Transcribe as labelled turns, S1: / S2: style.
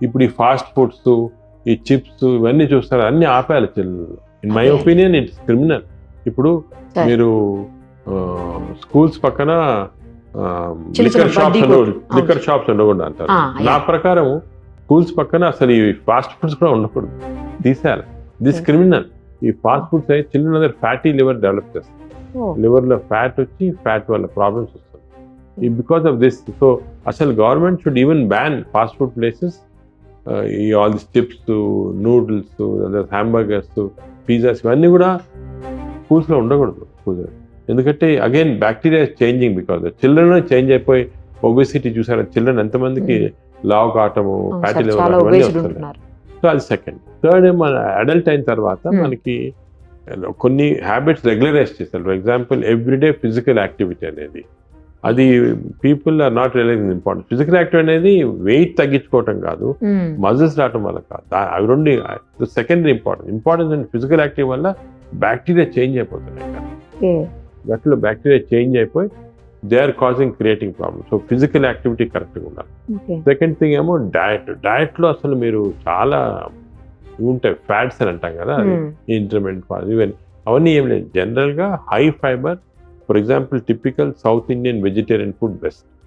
S1: ఇప్పుడు ఈ fast foods, ఈ చిప్స్ ఇవన్నీ చూస్తారు, అన్ని ఆపేయాలి children. In my opinion it's criminal. ఇప్పుడు మీరు స్కూల్స్ పక్కన లిక్కర్ షాప్స్ ఉండకూడదు అంటారు. నా ప్రకారం స్కూల్స్ పక్కన అసలు ఈ ఫాస్ట్ ఫుడ్స్ కూడా ఉండకూడదు, తీసేయాలి. This criminal. ఈ ఫాస్ట్ ఫుడ్స్ అయితే చిల్డ్రన్ అందరు ఫ్యాటీ లివర్ డెవలప్ చేస్తారు. లివర్ లో ఫ్యాట్ వచ్చి ఫ్యాట్ వల్ల ప్రాబ్లమ్స్ వస్తాయి బికాస్ ఆఫ్ దిస్. సో అసలు government should even ban fast food places. ఈ all this chips, noodles, hamburgers, pizzas ఇవన్నీ కూడా స్కూల్స్ లో ఉండకూడదు. ఎందుకంటే again bacteria changing because children change అయిపోయి ఒబెసిటీ చూసారా, చిల్డ్రన్ ఎంతమందికి లావు కావటము, ఫ్యాటీ లివర్ ఇవన్నీ వస్తున్నాయి. సో అది సెకండ్. థర్డ్ మన అడల్ట్ అయిన తర్వాత మనకి కొన్ని హ్యాబిట్స్ రెగ్యులరైజ్ చేస్తారు. For example everyday physical activity అనేది, అది people are not realising important. Physical activity అనేది వెయిట్ తగ్గించుకోవటం కాదు, మజిల్స్ రావటం వల్ల కాదు, అవి రెండు సెకండరీ ఇంపార్టెన్స్. ఫిజికల్ యాక్టివిటీ వల్ల బ్యాక్టీరియా చేంజ్ అయిపోతున్నాయి. గట్లో బ్యాక్టీరియా చేంజ్ అయిపోయి they are causing creating problem. So physical activity కరెక్ట్గా ఉండాలి. సెకండ్ థింగ్ ఏమో డయట్లో అసలు మీరు చాలా ఉంటాయి, ఫ్యాట్స్ అని అంటాం కదా, ఇంటర్మీడియట్ ఈవెన్ అవన్నీ ఏం లేదు. జనరల్గా high fibre, for example typical south Indian vegetarian food best.